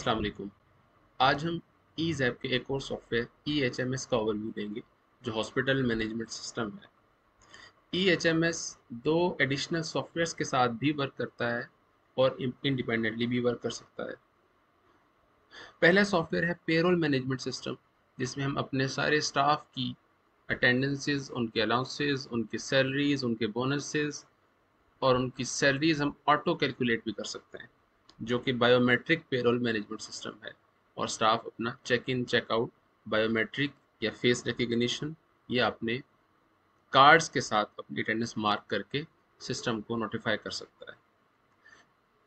अस्सलाम वालेकुम। आज हम ईज़ैप के एक और सॉफ्टवेयर EHMS का ओवरव्यू देंगे जो हॉस्पिटल मैनेजमेंट सिस्टम है। EHMS दो एडिशनल सॉफ्टवेयर्स के साथ भी वर्क करता है और इंडिपेंडेंटली भी वर्क कर सकता है। पहला सॉफ्टवेयर है पेरोल मैनेजमेंट सिस्टम, जिसमें हम अपने सारे स्टाफ की अटेंडेंसेस, उनके अलाउंसेस, उनकी सैलरीज, उनके बोनसेस और उनकी सैलरीज हम ऑटो कैलकुलेट भी कर सकते हैं, जो कि बायोमेट्रिक पेरोल मैनेजमेंट सिस्टम है। और स्टाफ अपना चेक इन चेकआउट बायोमेट्रिक या फेस रिकग्निशन या अपने कार्ड्स के साथ अपनी अटेंडेंस मार्क करके सिस्टम को नोटिफाई कर सकता है।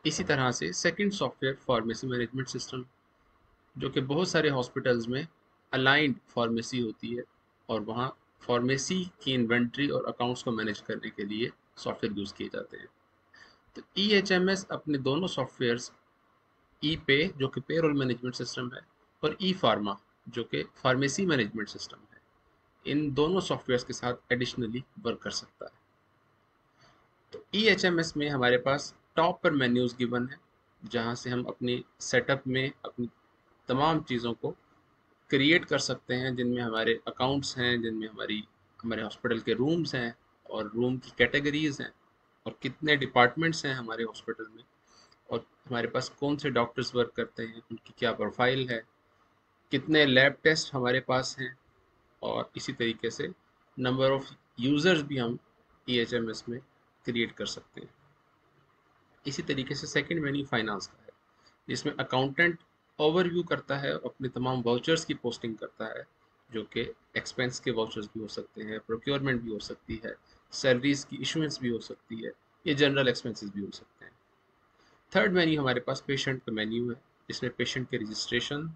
इसी तरह से second software pharmacy management system, जो कि बहुत सारे हॉस्पिटल्स में अलाइंड फार्मेसी होती है और वहाँ फार्मेसी की इन्वेंट्री और अकाउंट्स को मैनेज करने के लिए सॉफ्टवेयर यूज़ किए जाते हैं। तो EHMS अपने दोनों सॉफ्टवेयर्स ई पे जो कि पेरोल मैनेजमेंट सिस्टम है और ई फार्मा जो कि फार्मेसी मैनेजमेंट सिस्टम है, इन दोनों सॉफ्टवेयर्स के साथ एडिशनली वर्क कर सकता है। तो EHMS में हमारे पास टॉप पर मेन्यूज गिवन है, जहां से हम अपनी सेटअप में अपनी तमाम चीज़ों को क्रिएट कर सकते हैं, जिनमें हमारे अकाउंट्स हैं, जिनमें हमारे हॉस्पिटल के रूम्स हैं और रूम की कैटेगरीज हैं और कितने डिपार्टमेंट्स हैं हमारे हॉस्पिटल में और हमारे पास कौन से डॉक्टर्स वर्क करते हैं, उनकी क्या प्रोफाइल है, कितने लैब टेस्ट हमारे पास हैं और इसी तरीके से नंबर ऑफ यूज़र्स भी हम EHMS में क्रिएट कर सकते हैं। इसी तरीके से सेकंड मेन्यू फाइनेंस का है, जिसमें अकाउंटेंट ओवरव्यू करता है और अपने तमाम वाउचर्स की पोस्टिंग करता है, जो कि एक्सपेंस के वाउचर्स भी हो सकते हैं, प्रोक्योरमेंट भी हो सकती है, सैलरीज की इशुएंस भी हो सकती है, ये जनरल एक्सपेंसेस भी हो सकते हैं। थर्ड मेन्यू हमारे पास पेशेंट का मेन्यू है, जिसमें पेशेंट के रजिस्ट्रेशन,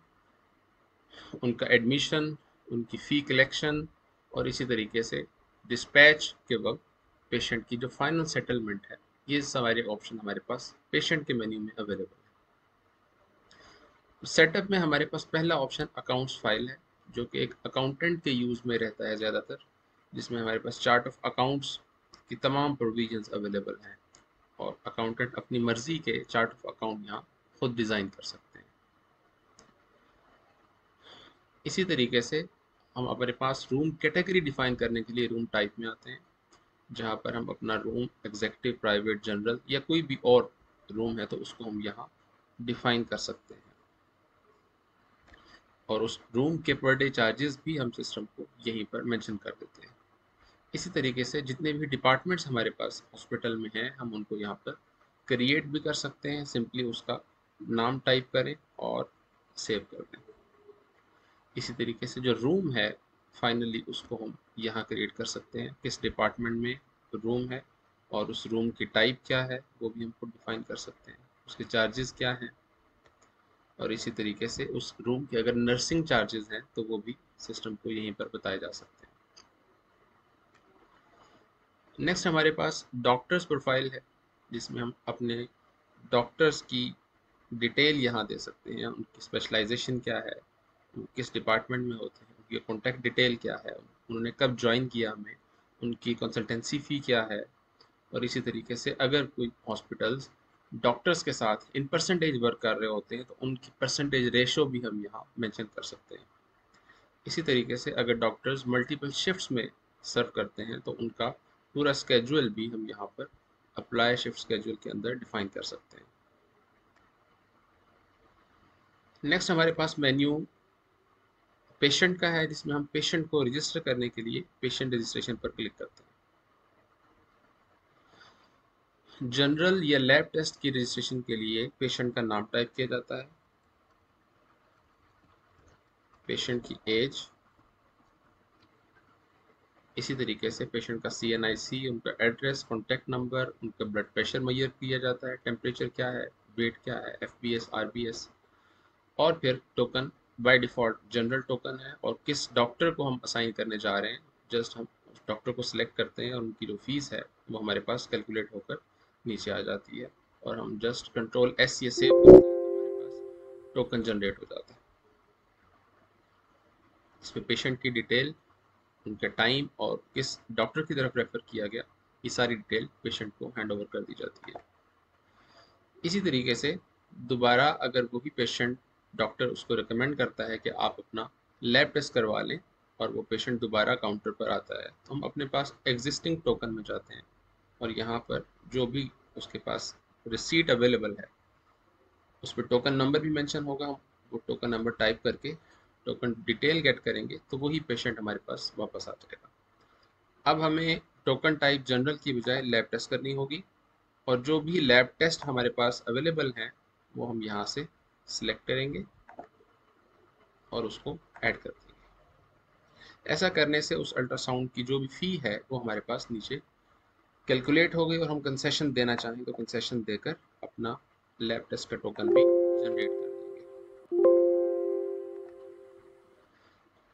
उनका एडमिशन, उनकी फ़ी कलेक्शन और इसी तरीके से डिस्पैच के वक्त पेशेंट की जो फाइनल सेटलमेंट है, ये सारे ऑप्शन हमारे पास पेशेंट के मेन्यू में अवेलेबल है। सेटअप में हमारे पास पहला ऑप्शन अकाउंट्स फाइल है, जो कि एक अकाउंटेंट के यूज़ में रहता है ज़्यादातर, जिसमें हमारे पास चार्ट ऑफ अकाउंट्स की तमाम प्रोविजंस अवेलेबल हैं और अकाउंटेंट अपनी मर्ज़ी के चार्ट ऑफ अकाउंट यहाँ खुद डिज़ाइन कर सकते हैं। इसी तरीके से हम अपने पास रूम कैटेगरी डिफाइन करने के लिए रूम टाइप में आते हैं, जहाँ पर हम अपना रूम एग्जेक्टिव, प्राइवेट, जनरल या कोई भी और रूम है तो उसको हम यहाँ डिफाइन कर सकते हैं और उस रूम के पर डे चार्जेस भी हम सिस्टम को यहीं पर मेंशन कर देते हैं। इसी तरीके से जितने भी डिपार्टमेंट्स हमारे पास हॉस्पिटल में हैं, हम उनको यहाँ पर क्रिएट भी कर सकते हैं। सिंपली उसका नाम टाइप करें और सेव कर दें। इसी तरीके से जो रूम है, फाइनली उसको हम यहाँ क्रिएट कर सकते हैं, किस डिपार्टमेंट में रूम है और उस रूम की टाइप क्या है वो भी हमको डिफाइन कर सकते हैं, उसके चार्जेस क्या हैं और इसी तरीके से उस रूम के अगर नर्सिंग चार्जेस हैं तो वो भी सिस्टम को यहीं पर बताए जा सकते हैं। नेक्स्ट हमारे पास डॉक्टर्स प्रोफाइल है, जिसमें हम अपने डॉक्टर्स की डिटेल यहाँ दे सकते हैं, उनकी स्पेशलाइजेशन क्या है, वो किस डिपार्टमेंट में होते हैं, उनकी कॉन्टैक्ट डिटेल क्या है, उन्होंने कब ज्वाइन किया हमें, उनकी कंसल्टेंसी फ़ी क्या है और इसी तरीके से अगर कोई हॉस्पिटल्स डॉक्टर्स के साथ इन परसेंटेज वर्क कर रहे होते हैं तो उनकी परसेंटेज रेशो भी हम यहाँ मेंशन कर सकते हैं। इसी तरीके से अगर डॉक्टर्स मल्टीपल शिफ्ट्स में सर्व करते हैं तो उनका पूरा स्केड्यूल भी हम यहाँ पर अप्लाई शिफ्ट स्केड्यूल के अंदर डिफाइन कर सकते हैं। नेक्स्ट हमारे पास मेन्यू पेशेंट का है, जिसमें हम पेशेंट को रजिस्टर करने के लिए पेशेंट रजिस्ट्रेशन पर क्लिक करते हैं। जनरल या लैब टेस्ट की रजिस्ट्रेशन के लिए पेशेंट का नाम टाइप किया जाता है, पेशेंट की एज, इसी तरीके से पेशेंट का CNIC, उनका एड्रेस, कॉन्टैक्ट नंबर, उनका ब्लड प्रेशर मेजर किया जाता है, टेम्परेचर क्या है, वेट क्या है, FBS, RBS और फिर token by default general token है और किस डॉक्टर को हम असाइन करने जा रहे हैं, जस्ट हम उस डॉक्टर को सिलेक्ट करते हैं और उनकी जो फीस है वो हमारे पास कैलकुलेट होकर नीचे आ जाती है और हम जस्ट Ctrl+S ये सेव करते हैं तो हमारे पास टोकन जनरेट हो जाता है। इसमें पेशेंट की डिटेल, उनका टाइम और किस डॉक्टर की तरफ रेफर किया गया, ये सारी डिटेल पेशेंट को हैंड ओवर कर दी जाती है। इसी तरीके से दोबारा अगर वही पेशेंट डॉक्टर उसको रिकमेंड करता है कि आप अपना लैब टेस्ट करवा लें और वो पेशेंट दोबारा काउंटर पर आता है, तो हम अपने पास एग्जिस्टिंग टोकन में जाते हैं और यहाँ पर जो भी उसके पास रिसीट अवेलेबल है उस पर टोकन नंबर भी मेंशन होगा, हम वो टोकन नंबर टाइप करके टोकन डिटेल गेट करेंगे तो वही पेशेंट हमारे पास वापस आ जाएगा। अब हमें टोकन टाइप जनरल की बजाय लैब टेस्ट करनी होगी और जो भी लैब टेस्ट हमारे पास अवेलेबल हैं वो हम यहाँ से सिलेक्ट करेंगे और उसको ऐड कर देंगे। ऐसा करने से उस अल्ट्रासाउंड की जो भी फ़ी है वो हमारे पास नीचे कैलकुलेट हो गई और हम कंसेशन देना चाहें तो कंसेशन देकर अपना लैब टेस्ट का टोकन भी जनरेट कर देंगे।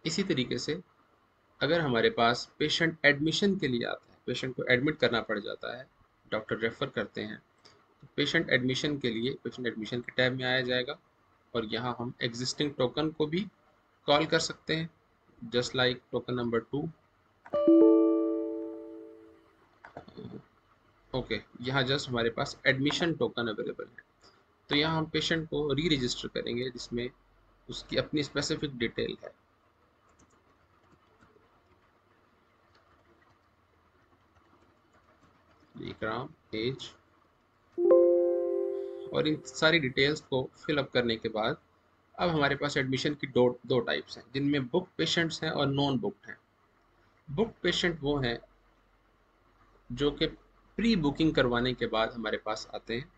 इसी तरीके से अगर हमारे पास पेशेंट एडमिशन के लिए आता है, पेशेंट को एडमिट करना पड़ जाता है, डॉक्टर रेफ़र करते हैं, तो पेशेंट एडमिशन के लिए पेशेंट एडमिशन के टैब में आया जाएगा और यहाँ हम एग्जिस्टिंग टोकन को भी कॉल कर सकते हैं, just like token number 2। Okay, यहाँ जस्ट हमारे पास एडमिशन टोकन अवेलेबल है, तो यहाँ हम पेशेंट को री रजिस्टर करेंगे जिसमें उसकी अपनी स्पेसिफिक डिटेल है। इकराम, एज और इन सारी डिटेल्स को फिलअप करने के बाद अब हमारे पास एडमिशन की दो टाइप्स हैं जिनमें बुक पेशेंट्स हैं और नॉन बुक्ड हैं। बुक पेशेंट वो हैं जो कि प्री बुकिंग करवाने के बाद हमारे पास आते हैं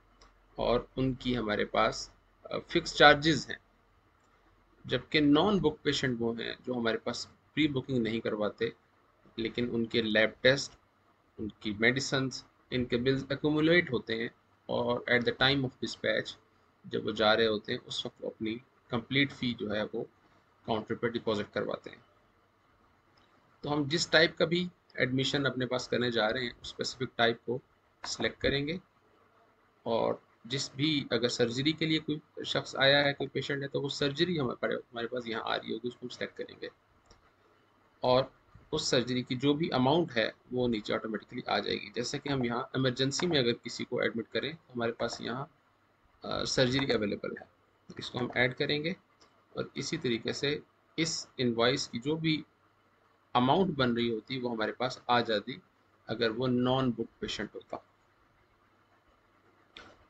और उनकी हमारे पास फिक्स चार्जेस हैं, जबकि नॉन बुक पेशेंट वो हैं जो हमारे पास प्री बुकिंग नहीं करवाते लेकिन उनके लैब टेस्ट, उनकी मेडिसिन्स, इनके बिल्स एक्यूमुलेट होते हैं और at the time of dispatch जब वो जा रहे होते हैं उस वक्त वो अपनी कंप्लीट फ़ी जो है वो काउंटर पर डिपॉजिट करवाते हैं। तो हम जिस टाइप का भी एडमिशन अपने पास करने जा रहे हैं उस स्पेसिफिक टाइप को सिलेक्ट करेंगे और जिस भी अगर सर्जरी के लिए कोई शख्स आया है, कोई पेशेंट है, तो वो सर्जरी हमारे पास यहाँ आ रही होगी, उसको हम सेलेक्ट करेंगे और उस सर्जरी की जो भी अमाउंट है वो नीचे ऑटोमेटिकली आ जाएगी। जैसे कि हम यहाँ इमरजेंसी में अगर किसी को एडमिट करें तो हमारे पास यहाँ सर्जरी अवेलेबल है, इसको हम ऐड करेंगे और इसी तरीके से इस इनवॉइस की जो भी अमाउंट बन रही होती वो हमारे पास आ जाती अगर वो नॉन बुक पेशेंट होता।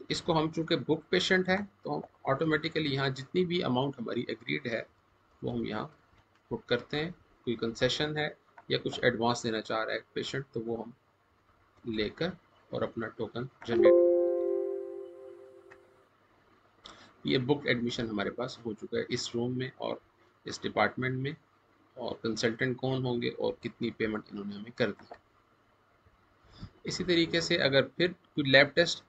इसको हम चूंकि बुक पेशेंट है तो हम ऑटोमेटिकली यहाँ जितनी भी अमाउंट हमारी एग्रीड है वो हम यहाँ पुट करते हैं। कोई कंसेशन है या कुछ एडवांस देना चाह रहा है पेशेंट तो वो हम लेकर और अपना टोकन जनरेट कर देंगे। ये बुक एडमिशन हमारे पास हो चुका है इस रूम में और इस डिपार्टमेंट में, और कंसल्टेंट कौन होंगे और कितनी पेमेंट इन्होंने हमें कर दी। इसी तरीके से अगर फिर कोई लैब टेस्ट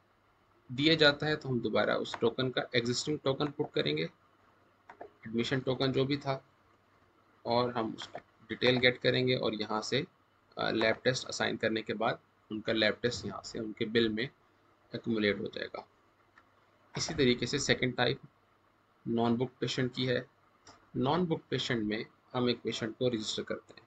दिया जाता है तो हम दोबारा उस टोकन का एग्जिस्टिंग टोकन पुट करेंगे, एडमिशन टोकन जो भी था, और हम उसकी डिटेल गेट करेंगे और यहाँ से लैब टेस्ट असाइन करने के बाद उनका लैब टेस्ट यहाँ से उनके बिल में एक्यूमुलेट हो जाएगा। इसी तरीके से second type non book patient की है। नॉन बुक पेशेंट में हम एक पेशेंट को रजिस्टर करते हैं।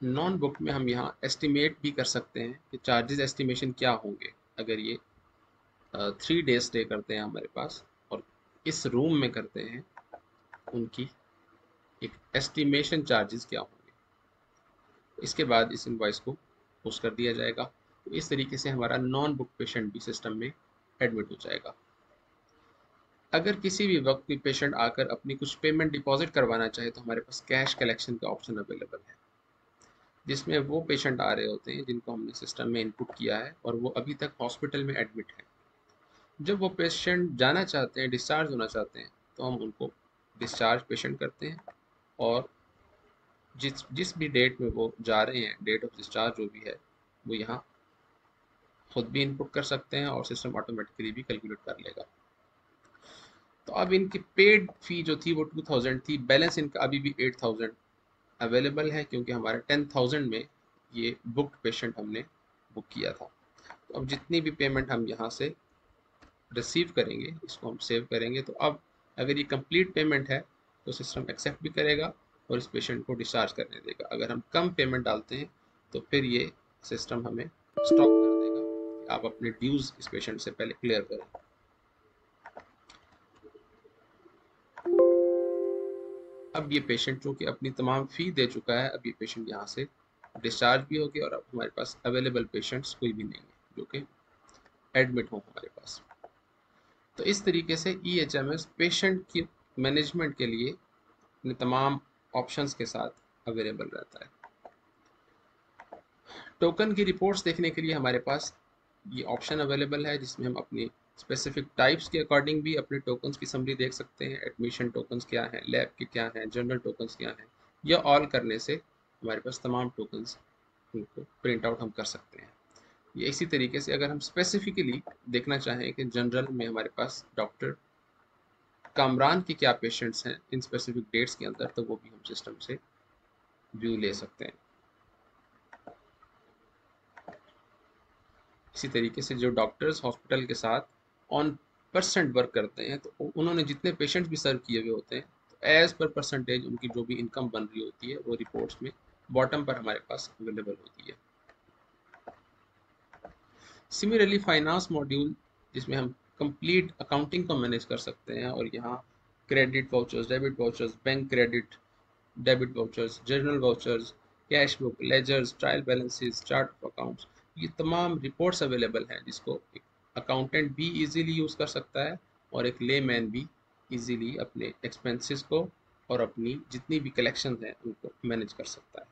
नॉन बुक में हम यहाँ एस्टिमेट भी कर सकते हैं कि चार्जेस एस्टिमेशन क्या होंगे अगर ये 3 डेज स्टे करते हैं हमारे पास और इस रूम में करते हैं, उनकी एक एस्टिमेशन चार्जेस क्या होंगे। इसके बाद इस इनवॉइस को पोस्ट कर दिया जाएगा। तो इस तरीके से हमारा नॉन बुक पेशेंट भी सिस्टम में एडमिट हो जाएगा। अगर किसी भी वक्त कोई पेशेंट आकर अपनी कुछ पेमेंट डिपॉजिट करवाना चाहे तो हमारे पास कैश कलेक्शन का ऑप्शन अवेलेबल है, जिसमें वो पेशेंट आ रहे होते हैं जिनको हमने सिस्टम में इनपुट किया है और वो अभी तक हॉस्पिटल में एडमिट है। जब वो पेशेंट जाना चाहते हैं, डिस्चार्ज होना चाहते हैं, तो हम उनको डिस्चार्ज पेशेंट करते हैं और जिस जिस भी डेट में वो जा रहे हैं, डेट ऑफ डिस्चार्ज जो भी है वो यहाँ खुद भी इनपुट कर सकते हैं और सिस्टम ऑटोमेटिकली भी कैलकुलेट कर लेगा। तो अब इनकी पेड फी जो थी वो 2000 थी, बैलेंस इनका अभी भी 8000 अवेलेबल है क्योंकि हमारे 10,000 में ये बुक पेशेंट हमने बुक किया था। तो अब जितनी भी पेमेंट हम यहाँ से रिसीव करेंगे इसको हम सेव करेंगे, तो अब अगर ये कंप्लीट पेमेंट है तो सिस्टम एक्सेप्ट भी करेगा और इस पेशेंट को डिस्चार्ज करने देगा। अगर हम कम पेमेंट डालते हैं तो फिर ये सिस्टम हमें स्टॉप कर देगा कि आप अपने ड्यूज इस पेशेंट से पहले क्लियर करें। अब ये पेशेंट जो कि अपनी तमाम फ़ी दे चुका है, अब ये पेशेंट यहाँ से डिस्चार्ज भी हो गया और अब हमारे पास अवेलेबल पेशेंट्स कोई भी नहीं है जो कि एडमिट हो हमारे पास। तो इस तरीके से EHMS पेशेंट की मैनेजमेंट के लिए अपने तमाम ऑप्शंस के साथ अवेलेबल रहता है। टोकन की रिपोर्ट्स देखने के लिए हमारे पास ये ऑप्शन अवेलेबल है, जिसमें हम अपनी स्पेसिफिक टाइप्स के अकॉर्डिंग भी अपने टोकन्स की समरी देख सकते हैं। एडमिशन टोकन्स क्या हैं, लैब के क्या हैं, जनरल टोकन्स क्या हैं, या ऑल करने से हमारे पास तमाम टोकन्स उनको प्रिंट आउट हम कर सकते हैं। ये इसी तरीके से अगर हम स्पेसिफिकली देखना चाहें कि जनरल में हमारे पास डॉक्टर कामरान की क्या पेशेंट्स हैं इन स्पेसिफिक डेट्स के अंदर, तो वो भी हम सिस्टम से व्यू ले सकते हैं। इसी तरीके से जो डॉक्टर्स हॉस्पिटल के साथ ऑन परसेंट वर्क करते हैं, तो उन्होंने जितने पेशेंट्स भी सर्व किए हुए होते हैं, तो एज पर परसेंटेज उनकी जो भी इनकम बन रही होती है वो रिपोर्ट्स में बॉटम पर हमारे पास अवेलेबल होती है। सिमिलरली फाइनेंस मॉड्यूल, जिसमें हम कंप्लीट अकाउंटिंग को मैनेज कर सकते हैं, और यहाँ credit vouchers, debit vouchers, bank credit debit vouchers, journal vouchers, cash book, ledgers, trial balances, chart of accounts, ये तमाम रिपोर्ट्स अवेलेबल हैं जिसको एक अकाउंटेंट भी इजीली यूज़ कर सकता है और एक लेमैन भी इजीली अपने एक्सपेंसेस को और अपनी जितनी भी कलेक्शन हैं उनको मैनेज कर सकता है।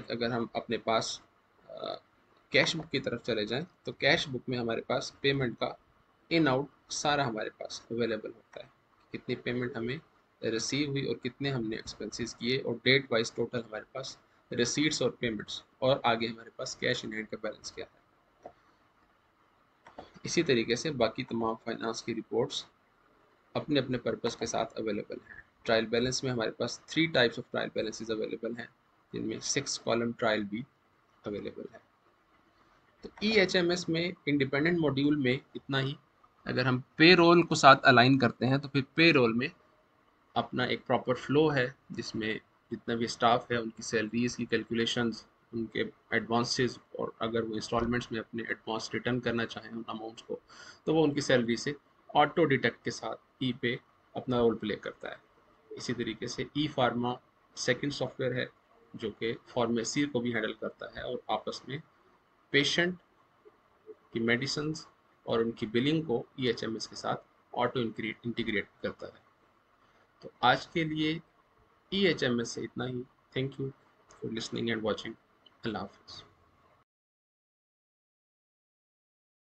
अगर हम अपने पास कैश बुक की तरफ चले जाएं, तो कैश बुक में हमारे पास पेमेंट का इन आउट सारा हमारे पास अवेलेबल होता है। कितनी पेमेंट हमें रिसीव हुई और कितने हमने एक्सपेंसेस किए, और डेट वाइज टोटल हमारे पास रिसीट्स और पेमेंट्स, और आगे हमारे पास कैश इन हैंड का बैलेंस क्या है। इसी तरीके से बाकी तमाम फाइनेंस की रिपोर्ट्स अपने अपने पर्पस के साथ अवेलेबल हैं। ट्रायल बैलेंस में हमारे पास 3 types of trial balances available हैं, जिनमें 6 कॉलम ट्रायल भी अवेलेबल है। तो EHMS में इंडिपेंडेंट मॉड्यूल में इतना ही। अगर हम पे रोल को साथ अलाइन करते हैं, तो फिर पे रोल में अपना एक प्रॉपर फ्लो है, जिसमें जितना भी स्टाफ है उनकी सैलरीज की कैलकुलेशंस, उनके एडवांसेस, और अगर वो इंस्टॉलमेंट्स में अपने एडवांस रिटर्न करना चाहें उन अमाउंट्स को, तो वो उनकी सैलरी से ऑटो डिटेक्ट के साथ ई पे अपना रोल प्ले करता है। इसी तरीके से ई फार्मा सेकेंड सॉफ्टवेयर है जो कि फार्मेसी को भी हैंडल करता है और आपस में पेशेंट की मेडिसिन और उनकी बिलिंग को EHMS के साथ ऑटो इंटीग्रेट करता है। तो आज के लिए EHMS से इतना ही। Thank you for listening and watching. अल्लाह हाफिज़।